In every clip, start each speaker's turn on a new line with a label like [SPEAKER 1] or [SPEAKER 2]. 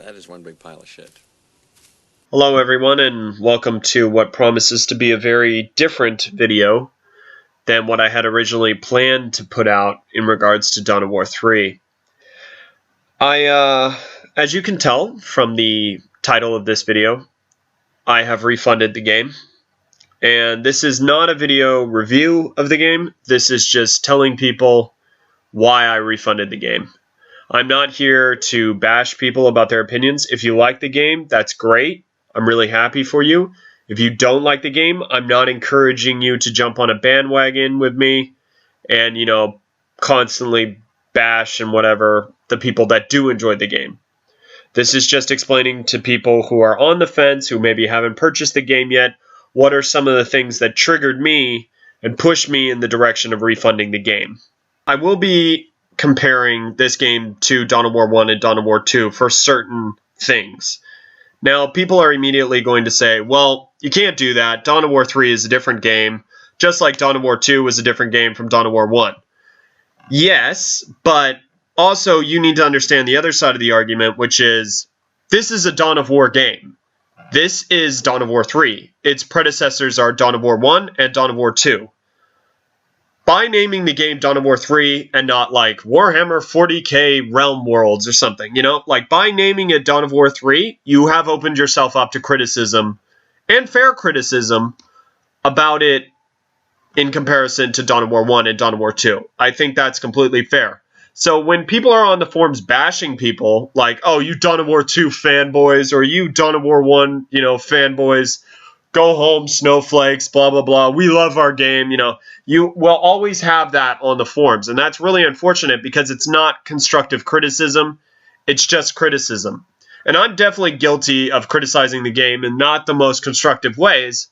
[SPEAKER 1] That is one big pile of shit.
[SPEAKER 2] Hello everyone, and welcome to what promises to be a very different video than what I had originally planned to put out in regards to Dawn of War 3. As you can tell from the title of this video, I have refunded the game. And this is not a video review of the game, this is just telling people why I refunded the game. I'm not here to bash people about their opinions. If you like the game, that's great. I'm really happy for you. If you don't like the game, I'm not encouraging you to jump on a bandwagon with me and, constantly bash and whatever the people that do enjoy the game. This is just explaining to people who are on the fence, who maybe haven't purchased the game yet, what are some of the things that triggered me and pushed me in the direction of refunding the game. I will be comparing this game to Dawn of War 1 and Dawn of War 2 for certain things. Now, people are immediately going to say, well, you can't do that. Dawn of War 3 is a different game, just like Dawn of War 2 was a different game from Dawn of War 1. Yes, but also you need to understand the other side of the argument, which is, this is a Dawn of War game. This is Dawn of War 3. Its predecessors are Dawn of War 1 and Dawn of War 2. By naming the game Dawn of War 3 and not like Warhammer 40k Realm Worlds or something, by naming it Dawn of War 3, you have opened yourself up to criticism, and fair criticism, about it in comparison to Dawn of War 1 and Dawn of War 2. I think that's completely fair. So when people are on the forums bashing people, like, oh, you Dawn of War 2 fanboys, or you Dawn of War 1, fanboys, go home, snowflakes, blah, blah, blah. We love our game. You will always have that on the forums. And that's really unfortunate because it's not constructive criticism. It's just criticism. And I'm definitely guilty of criticizing the game in not the most constructive ways.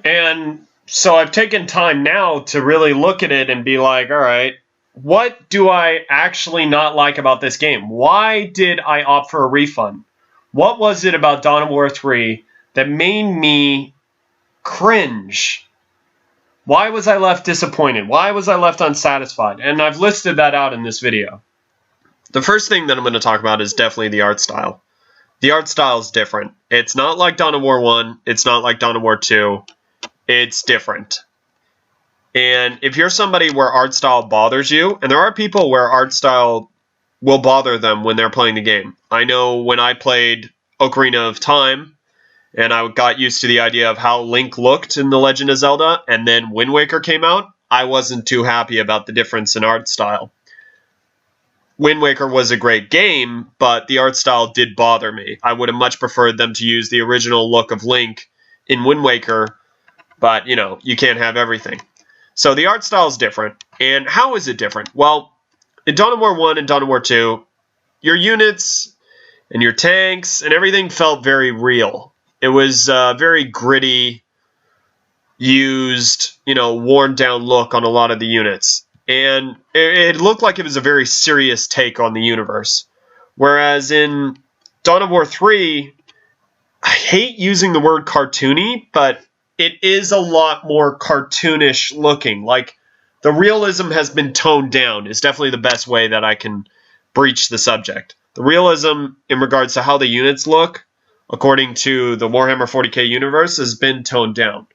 [SPEAKER 2] And so I've taken time now to really look at it and be like, all right, what do I actually not like about this game? Why did I opt for a refund? What was it about Dawn of War 3 that made me cringe? Why was I left disappointed? Why was I left unsatisfied? And I've listed that out in this video. The first thing that I'm going to talk about is definitely the art style. The art style is different. It's not like Dawn of War 1. It's not like Dawn of War 2. It's different. And if you're somebody where art style bothers you, and there are people where art style will bother them when they're playing the game. I know when I played Ocarina of Time, and I got used to the idea of how Link looked in The Legend of Zelda, and then Wind Waker came out, I wasn't too happy about the difference in art style. Wind Waker was a great game, but the art style did bother me. I would have much preferred them to use the original look of Link in Wind Waker, but, you can't have everything. So the art style is different. And how is it different? Well, in Dawn of War 1 and Dawn of War 2, your units and your tanks and everything felt very real. It was a very gritty, used, worn down look on a lot of the units. And it looked like it was a very serious take on the universe. Whereas in Dawn of War 3, I hate using the word cartoony, but it is a lot more cartoonish looking. Like, the realism has been toned down is definitely the best way that I can breach the subject. The realism in regards to how the units look, according to the Warhammer 40k universe, has been toned down.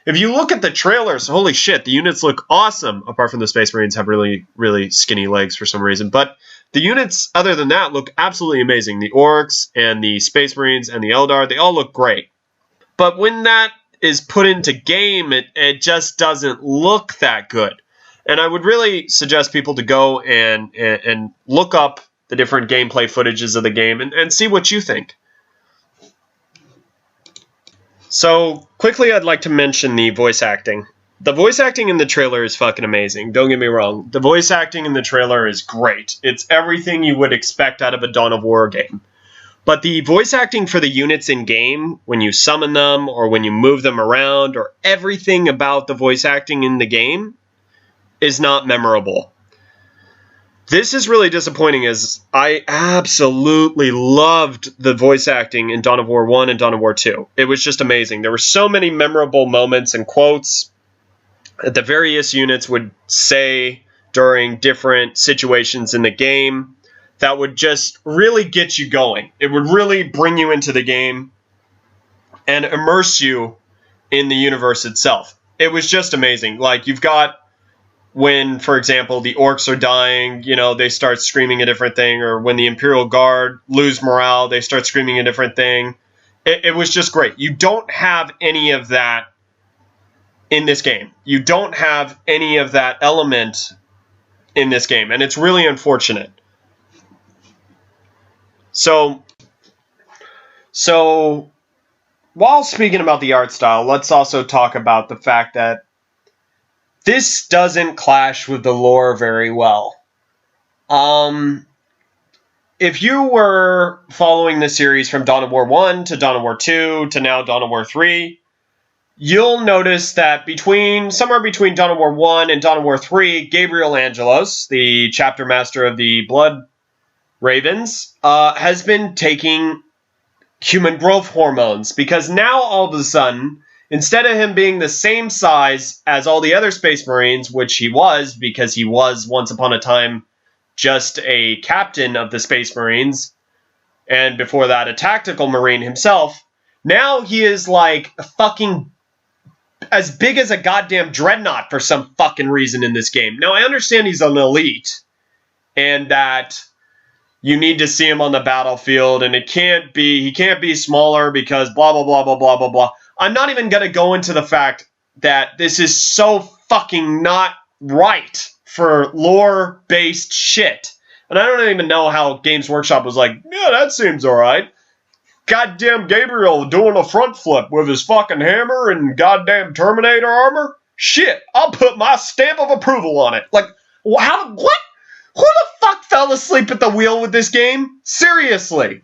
[SPEAKER 2] If you look at the trailers, holy shit, the units look awesome, apart from the Space Marines have really, really skinny legs for some reason. But the units, other than that, look absolutely amazing. The Orcs and the Space Marines and the Eldar, they all look great. But when that is put into game, it just doesn't look that good. And I would really suggest people to go and look up the different gameplay footages of the game and see what you think. So, quickly I'd like to mention the voice acting. The voice acting in the trailer is fucking amazing, don't get me wrong. The voice acting in the trailer is great. It's everything you would expect out of a Dawn of War game. But the voice acting for the units in-game, when you summon them, or when you move them around, or everything about the voice acting in the game, is not memorable. This is really disappointing, as I absolutely loved the voice acting in Dawn of War 1 and Dawn of War 2. It was just amazing. There were so many memorable moments and quotes that the various units would say during different situations in the game that would just really get you going. It would really bring you into the game and immerse you in the universe itself. It was just amazing. Like, you've got when, for example, the orcs are dying, you know, they start screaming a different thing, or when the Imperial Guard lose morale, they start screaming a different thing. It was just great. You don't have any of that in this game. You don't have any of that element in this game, and it's really unfortunate. So while speaking about the art style, let's also talk about the fact that this doesn't clash with the lore very well. If you were following the series from Dawn of War 1 to Dawn of War 2 to now Dawn of War 3, you'll notice that somewhere between Dawn of War 1 and Dawn of War 3, Gabriel Angelos, the chapter master of the Blood Ravens, has been taking human growth hormones, because now all of a sudden, instead of him being the same size as all the other Space Marines, which he was, because he was once upon a time just a captain of the Space Marines, and before that a tactical Marine himself, now he is like fucking as big as a goddamn dreadnought for some fucking reason in this game. Now, I understand he's an elite, and that you need to see him on the battlefield, and he can't be smaller because blah, blah, blah, blah, blah, blah, blah. I'm not even going to go into the fact that this is so fucking not right for lore-based shit. And I don't even know how Games Workshop was like, yeah, that seems alright. Goddamn Gabriel doing a front flip with his fucking hammer and goddamn Terminator armor? Shit, I'll put my stamp of approval on it. Like, what? Who the fuck fell asleep at the wheel with this game? Seriously.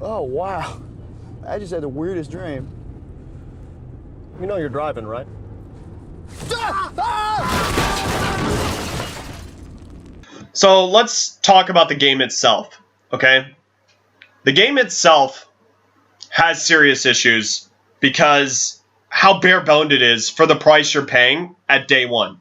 [SPEAKER 1] Oh, wow. I just had the weirdest dream.
[SPEAKER 3] You know you're driving, right?
[SPEAKER 2] So let's talk about the game itself, okay? The game itself has serious issues because how bare-boned it is for the price you're paying at day one.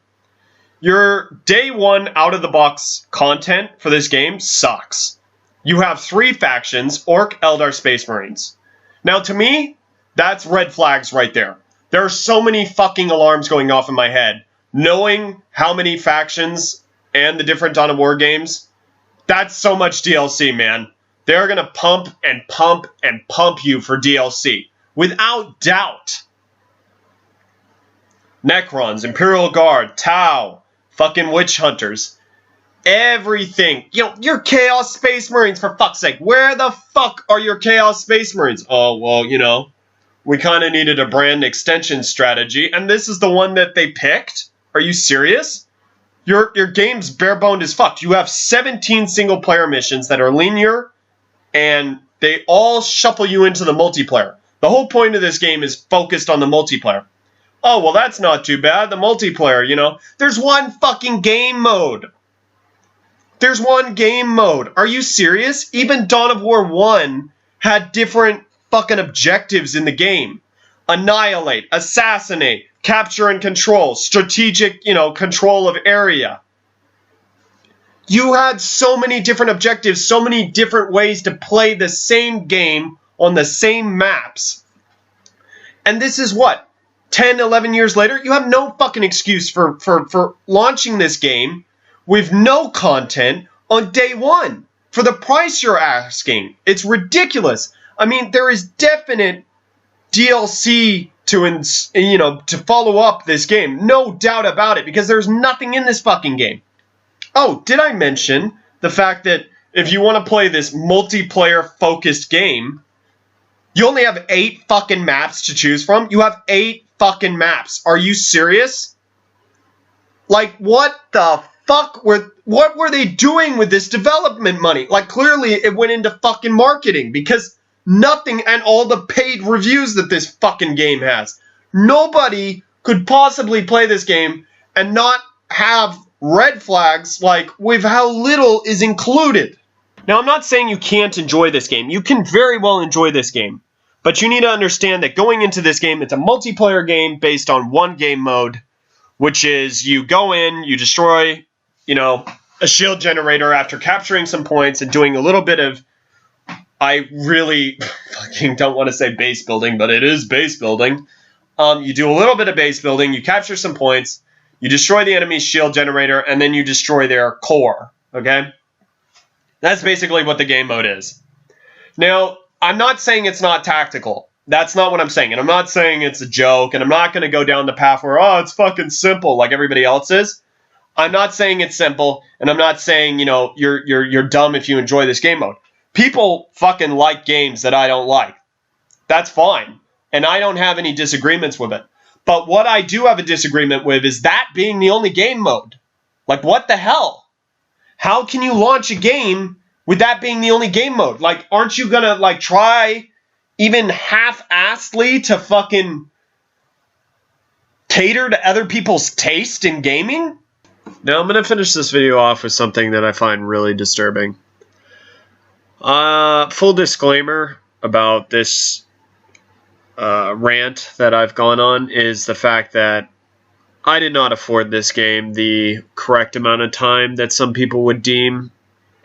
[SPEAKER 2] Your day one out-of-the-box content for this game sucks. You have 3 factions, Orc, Eldar, Space Marines. Now, to me, that's red flags right there. There are so many fucking alarms going off in my head. Knowing how many factions and the different Dawn of War games, that's so much DLC, man. They're going to pump and pump and pump you for DLC. Without doubt. Necrons, Imperial Guard, Tau, fucking Witch Hunters. Everything. You know, your Chaos Space Marines, for fuck's sake. Where the fuck are your Chaos Space Marines? Oh, well, you know, we kind of needed a brand extension strategy, and this is the one that they picked? Are you serious? Your game's bare-boned as fuck. You have 17 single-player missions that are linear, and they all shuffle you into the multiplayer. The whole point of this game is focused on the multiplayer. Oh, well, that's not too bad. The multiplayer, you know. There's one fucking game mode. There's one game mode. Are you serious? Even Dawn of War 1 had different fucking objectives in the game. Annihilate, assassinate, capture and control, strategic, you know, control of area. You had so many different objectives, so many different ways to play the same game on the same maps. And this is what? 10, 11 years later? You have no fucking excuse for launching this game with no content on day one for the price you're asking. It's ridiculous. I mean, there is definite DLC to follow up this game. No doubt about it, because there's nothing in this fucking game. Oh, did I mention the fact that if you want to play this multiplayer-focused game, you only have 8 fucking maps to choose from? You have 8 fucking maps. Are you serious? Like, what the fuck what were they doing with this development money? Like, clearly it went into fucking marketing, because nothing, and all the paid reviews that this fucking game has. Nobody could possibly play this game and not have red flags like with how little is included. Now, I'm not saying you can't enjoy this game. You can very well enjoy this game. But you need to understand that going into this game, it's a multiplayer game based on one game mode, which is you go in, you destroy a shield generator after capturing some points and doing a little bit of, I really fucking don't want to say base building, but it is base building. You do a little bit of base building, you capture some points, you destroy the enemy's shield generator, and then you destroy their core, okay? That's basically what the game mode is. Now, I'm not saying it's not tactical. That's not what I'm saying. And I'm not saying it's a joke, and I'm not going to go down the path where, oh, it's fucking simple like everybody else is. I'm not saying it's simple, and I'm not saying, you're dumb if you enjoy this game mode. People fucking like games that I don't like. That's fine. And I don't have any disagreements with it. But what I do have a disagreement with is that being the only game mode. Like, what the hell? How can you launch a game with that being the only game mode? Like, aren't you gonna, like, try even half-assedly to fucking cater to other people's taste in gaming?
[SPEAKER 4] Now I'm going to finish this video off with something that I find really disturbing. Full disclaimer about this rant that I've gone on is the fact that I did not afford this game the correct amount of time that some people would deem,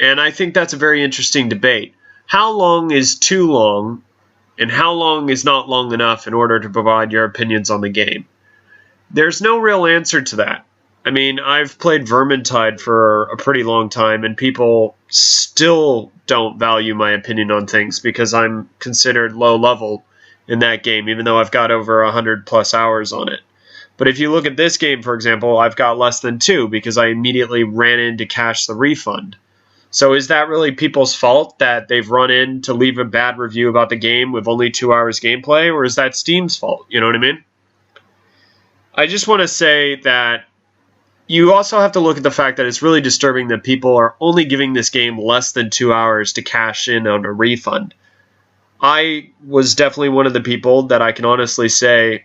[SPEAKER 4] and I think that's a very interesting debate. How long is too long, and how long is not long enough in order to provide your opinions on the game? There's no real answer to that. I mean, I've played Vermintide for a pretty long time, and people still don't value my opinion on things because I'm considered low level in that game, even though I've got over 100 plus hours on it. But if you look at this game, for example, I've got less than 2 because I immediately ran in to cash the refund. So is that really people's fault that they've run in to leave a bad review about the game with only 2 hours gameplay, or is that Steam's fault? You know what I mean? I just want to say that you also have to look at the fact that it's really disturbing that people are only giving this game less than 2 hours to cash in on a refund. I was definitely one of the people that I can honestly say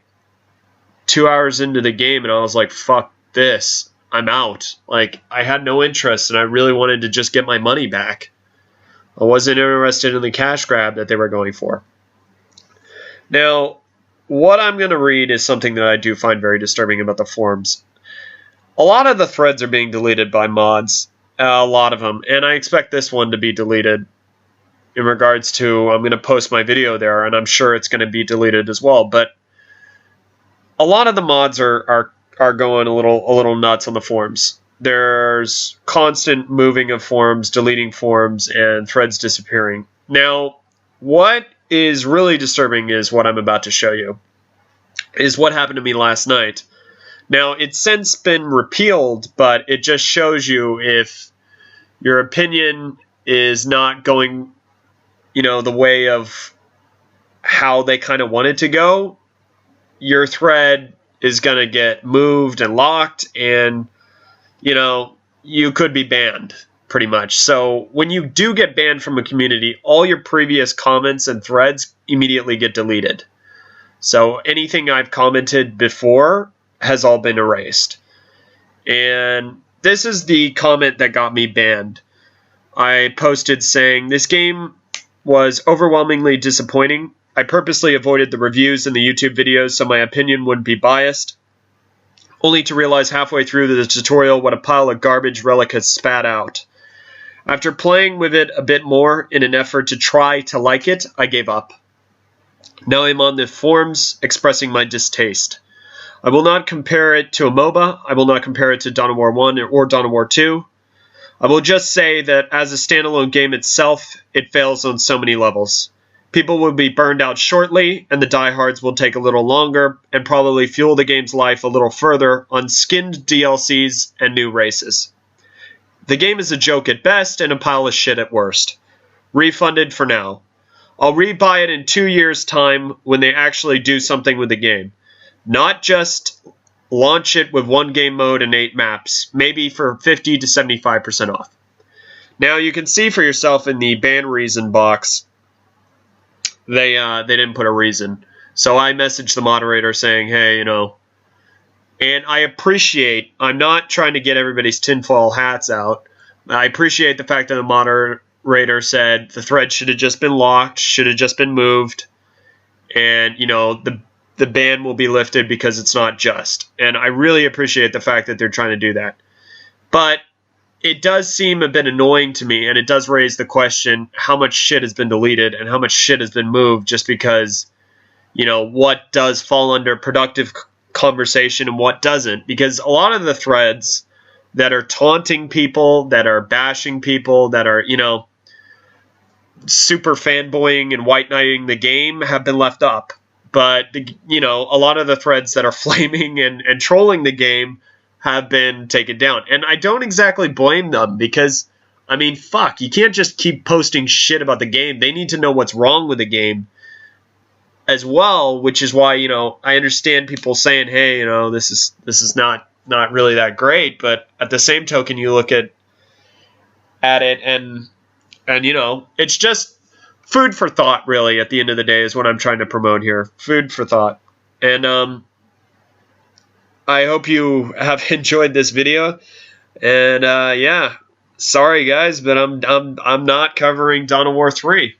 [SPEAKER 4] 2 hours into the game and I was like, fuck this, I'm out. Like, I had no interest and I really wanted to just get my money back. I wasn't interested in the cash grab that they were going for. Now, what I'm going to read is something that I do find very disturbing about the forums. A lot of the threads are being deleted by mods, a lot of them, and I expect this one to be deleted in regards to, I'm going to post my video there, and I'm sure it's going to be deleted as well, but a lot of the mods are going a little nuts on the forums. There's constant moving of forums, deleting forums, and threads disappearing. Now, what is really disturbing is what I'm about to show you, is what happened to me last night. Now, it's since been repealed, but it just shows you if your opinion is not going, the way of how they kind of want it to go, your thread is going to get moved and locked, and, you could be banned, pretty much. So when you do get banned from a community, all your previous comments and threads immediately get deleted. So anything I've commented before has all been erased. And this is the comment that got me banned. I posted saying, this game was overwhelmingly disappointing. I purposely avoided the reviews in the YouTube videos so my opinion wouldn't be biased, only to realize halfway through the tutorial what a pile of garbage Relic has spat out. After playing with it a bit more in an effort to try to like it, I gave up. Now I'm on the forums expressing my distaste. I will not compare it to a MOBA. I will not compare it to Dawn of War 1 or Dawn of War 2. I will just say that as a standalone game itself, it fails on so many levels. People will be burned out shortly, and the diehards will take a little longer and probably fuel the game's life a little further on skinned DLCs and new races. The game is a joke at best and a pile of shit at worst. Refunded for now. I'll rebuy it in 2 years' time when they actually do something with the game. Not just launch it with 1 game mode and 8 maps, maybe for 50 to 75% off. Now you can see for yourself in the ban reason box, they didn't put a reason. So I messaged the moderator saying, hey, and I appreciate, I'm not trying to get everybody's tinfoil hats out. I appreciate the fact that the moderator said the thread should have just been locked, should have just been moved, and, the ban will be lifted because it's not just. And I really appreciate the fact that they're trying to do that. But
[SPEAKER 2] it does seem a bit annoying to me, and it does raise the question how much shit has been deleted and how much shit has been moved just because, you know, what does fall under productive conversation and what doesn't. Because a lot of the threads that are taunting people, that are bashing people, that are, you know, super fanboying and white knighting the game have been left up. But, you know, a lot of the threads that are flaming and trolling the game have been taken down. And I don't exactly blame them because, I mean, fuck, you can't just keep posting shit about the game. They need to know what's wrong with the game as well, which is why, you know, I understand people saying, hey, you know, this is not really that great. But at the same token, you look at it and you know, it's just food for thought, really, at the end of the day is what I'm trying to promote here. Food for thought. And I hope you have enjoyed this video. And yeah, sorry guys, but I'm not covering Dawn of War 3.